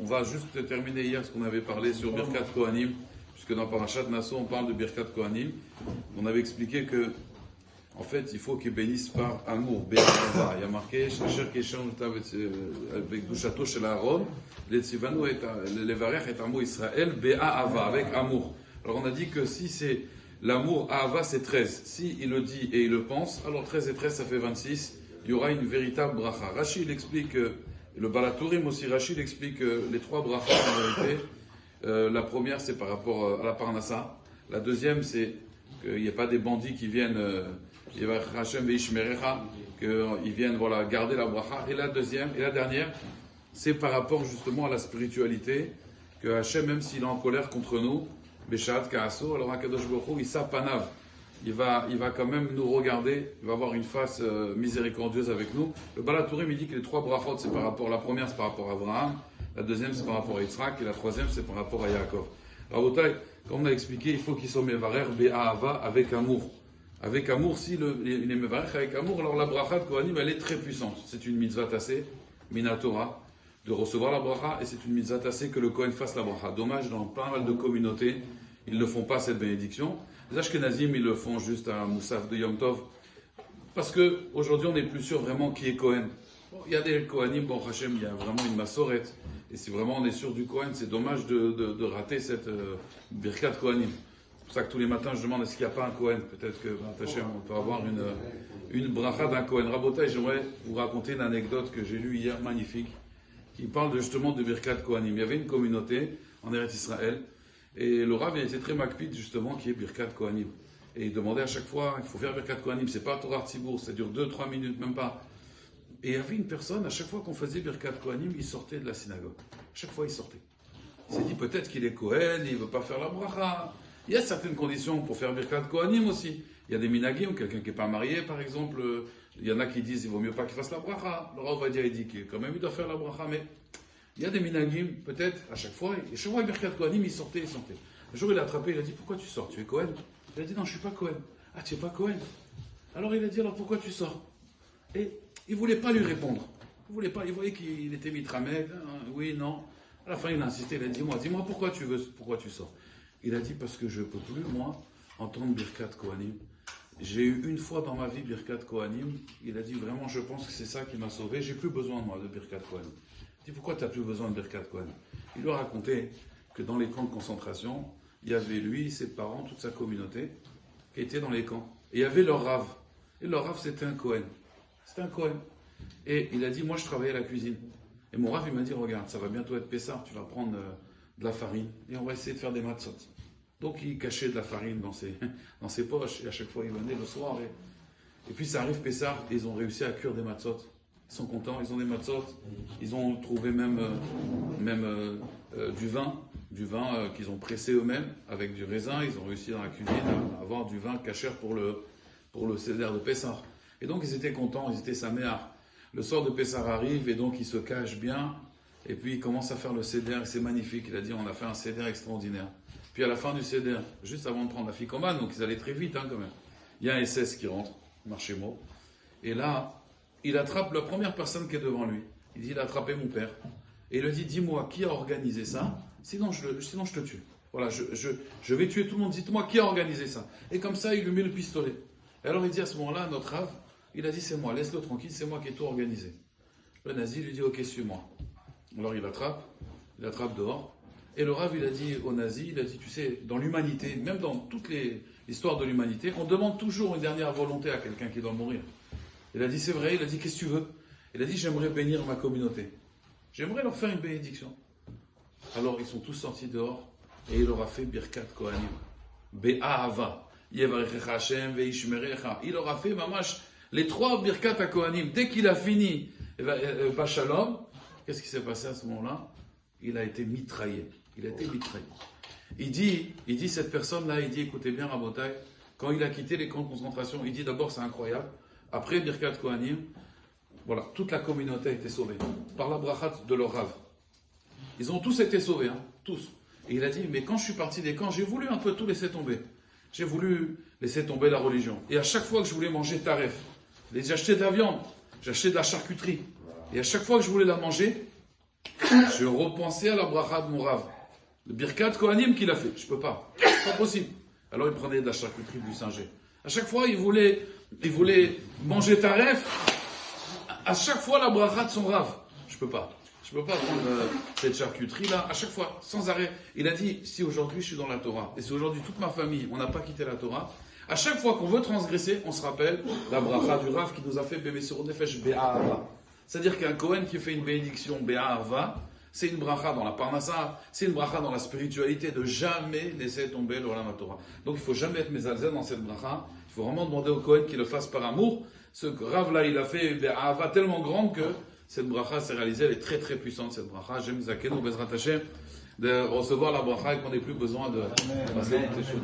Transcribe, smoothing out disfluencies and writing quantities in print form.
va juste terminer hier ce qu'on avait parlé sur Birkat Kohanim, puisque dans Parashat Naso, on parle de Birkat Kohanim. On avait expliqué que, en fait, il faut qu'ils bénissent par amour, Be'ahava. Il y a marqué, Cher Keshan avec Douchato chez l'Aaron, les Tzivanu et les Varech et Amo Israël, Be'ahava, avec amour. Alors on a dit que si c'est l'amour, Ahava c'est 13. Si il le dit et il le pense, alors 13 et 13 ça fait 26. Il y aura une véritable bracha. Rashi il explique, le Balatourim aussi, Rashi il explique les trois brachas en vérité. La première c'est par rapport à la Parnassa. La deuxième c'est qu'il n'y ait pas des bandits qui viennent, qu'ils viennent voilà, garder la bracha. Et la deuxième, et la dernière, c'est par rapport justement à la spiritualité, que Hachem, même s'il est en colère contre nous, Beshat Kaaso, alors Akadosh Baruch Hu, il s'apanav. Il va quand même nous regarder, il va avoir une face miséricordieuse avec nous. Le Balatourim, il dit que les trois brachot, c'est par rapport, la première c'est par rapport à Abraham, la deuxième c'est par rapport à Yitzhak, et la troisième c'est par rapport à Yaakov. Rabotai, comme on a expliqué, il faut qu'ils soient mevarer be'ahava, avec amour. Avec amour, si il est mevarer avec amour, alors la bracha de Kohanim, elle est très puissante. C'est une mitzvah tassée, minatora, de recevoir la bracha, et c'est une mitzvah tassée que le Kohen fasse la bracha. Dommage, dans pas mal de communautés, ils ne font pas cette bénédiction. Les Ashkenazim, ils le font juste à Moussaf de Yom Tov. Parce qu'aujourd'hui, on n'est plus sûr vraiment qui est Kohen. Bon, il y a des Kohanim, bon Hachem, il y a vraiment une massorette. Et si vraiment on est sûr du Kohen, c'est dommage de rater cette Birkat Kohanim. C'est pour ça que tous les matins, je demande est-ce qu'il n'y a pas un Kohen. Peut-être que, Hachem, on peut avoir une bracha d'un Kohen. Rabotai, j'aimerais vous raconter une anecdote que j'ai lue hier, magnifique, qui parle justement de Birkat Kohanim. Il y avait une communauté en Eretz Israël. Et le Rav était très makpid justement qui est Birkat Kohanim. Et il demandait à chaque fois, il faut faire Birkat Kohanim, c'est pas Torah Tzibour, ça dure 2-3 minutes, même pas. Et il y avait une personne, à chaque fois qu'on faisait Birkat Kohanim, il sortait de la synagogue. À chaque fois il sortait. Il s'est dit peut-être qu'il est Kohen, il ne veut pas faire la bracha. Il y a certaines conditions pour faire Birkat Kohanim aussi. Il y a des minagim, quelqu'un qui n'est pas marié par exemple, il y en a qui disent il vaut mieux pas qu'il fasse la bracha. Le Rav Ovadia il dit que quand même il doit faire la bracha, mais il y a des minagim, peut-être, à chaque fois, et chaque fois, Birkat Kohanim, il sortait. Un jour, il a attrapé, il a dit, pourquoi tu sors? Tu es Kohen? Il a dit, non, je ne suis pas Kohen. Ah, tu n'es pas Kohen? Alors, il a dit, alors pourquoi tu sors? Et il ne voulait pas lui répondre. Il voyait qu'il était mitramed, oui, non. À la fin, il a insisté, il a dit, dis-moi pourquoi tu sors? Il a dit, parce que je ne peux plus, moi, entendre Birkat Kohanim. J'ai eu une fois dans ma vie Birkat Kohanim. Il a dit, vraiment, je pense que c'est ça qui m'a sauvé. J'ai plus besoin, moi, de Birkat Kohanim. Il dit, pourquoi tu n'as plus besoin de Birkat Kohanim? Il lui a raconté que dans les camps de concentration, il y avait lui, ses parents, toute sa communauté, qui étaient dans les camps. Et il y avait leur Rav. Et leur Rav, c'était un Kohen. C'était un Kohen. Et il a dit, moi, je travaillais à la cuisine. Et mon Rav, il m'a dit, regarde, ça va bientôt être Pessah, tu vas prendre de la farine, et on va essayer de faire des matzot. Donc, il cachait de la farine dans ses poches, et à chaque fois, il venait le soir. Et puis, ça arrive Pessah, et ils ont réussi à cuire des matzot. Ils sont contents, ils ont des matzot, ils ont trouvé même du vin qu'ils ont pressé eux-mêmes avec du raisin. Ils ont réussi dans la cuisine à avoir du vin kasher pour le seder de Pessah. Et donc ils étaient contents, ils étaient saméar. Le soir de Pessah arrive et donc ils se cachent bien et puis ils commencent à faire le seder et c'est magnifique. Il a dit on a fait un seder extraordinaire. Puis à la fin du seder, juste avant de prendre la ficomane, donc ils allaient très vite quand même, il y a un SS qui rentre, Marchémo, et là il attrape la première personne qui est devant lui. Il dit, il a attrapé mon père. Et il lui dit, dis-moi, qui a organisé ça? Sinon je te tue. Voilà, je vais tuer tout le monde. Dites-moi, qui a organisé ça? Et comme ça, il lui met le pistolet. Et alors il dit à ce moment-là, notre Rav, il a dit, c'est moi, laisse-le tranquille, c'est moi qui ai tout organisé. Le nazi lui dit, ok, suis-moi. Alors il attrape dehors. Et le Rav, il a dit au nazi, il a dit, tu sais, dans l'humanité, même dans toute l'histoire de l'humanité, on demande toujours une dernière volonté à quelqu'un qui doit mourir. Il a dit, c'est vrai, il a dit, qu'est-ce que tu veux? Il a dit, j'aimerais bénir ma communauté. J'aimerais leur faire une bénédiction. Alors, ils sont tous sortis dehors, et il leur a fait Birkat Kohanim. Be'ahava. Yevarechecha Hashem ve'ishmerecha. Il leur a fait, mamash, les trois Birkat à Kohanim. Dès qu'il a fini, Bachalom, qu'est-ce qui s'est passé à ce moment-là? Il a été mitraillé. Il dit, cette personne-là, il dit, écoutez bien, Rabotai, quand il a quitté les camps de concentration, il dit d'abord, c'est incroyable. Après Birkat Kohanim, voilà, toute la communauté a été sauvée par la brachat de leur Rav. Ils ont tous été sauvés, tous. Et il a dit, mais quand je suis parti des camps, j'ai voulu un peu tout laisser tomber. J'ai voulu laisser tomber la religion. Et à chaque fois que je voulais manger taref, j'ai acheté de la viande, j'ai acheté de la charcuterie. Et à chaque fois que je voulais la manger, Je repensais à la bracha de mon Rav. Le Birkat Kohanim qu'il a fait. Je peux pas. C'est pas possible. Alors il prenait de la charcuterie du Singer. À chaque fois, il voulait manger taref. À chaque fois, la bracha de son Rav. Je peux pas. Je peux pas prendre cette charcuterie-là. À chaque fois, sans arrêt. Il a dit, si aujourd'hui je suis dans la Torah, et si aujourd'hui toute ma famille, on n'a pas quitté la Torah, à chaque fois qu'on veut transgresser, on se rappelle la bracha du Rav qui nous a fait bébé sur Nefesh Be'ahava. C'est-à-dire qu'un Kohen qui fait une bénédiction Be'ahava, c'est une bracha dans la parnassa, c'est une bracha dans la spiritualité, de jamais laisser tomber l'Olam Torah. Donc il ne faut jamais être mezalzel dans cette bracha. Il faut vraiment demander au Kohen qu'il le fasse par amour. Ce Rav-là, il a fait Be'ahava tellement grand que cette bracha s'est réalisée, elle est très très puissante cette bracha. J'aime Zakeno Bezrat Hashem de recevoir la bracha et qu'on n'ait plus besoin de passer toutes les choses.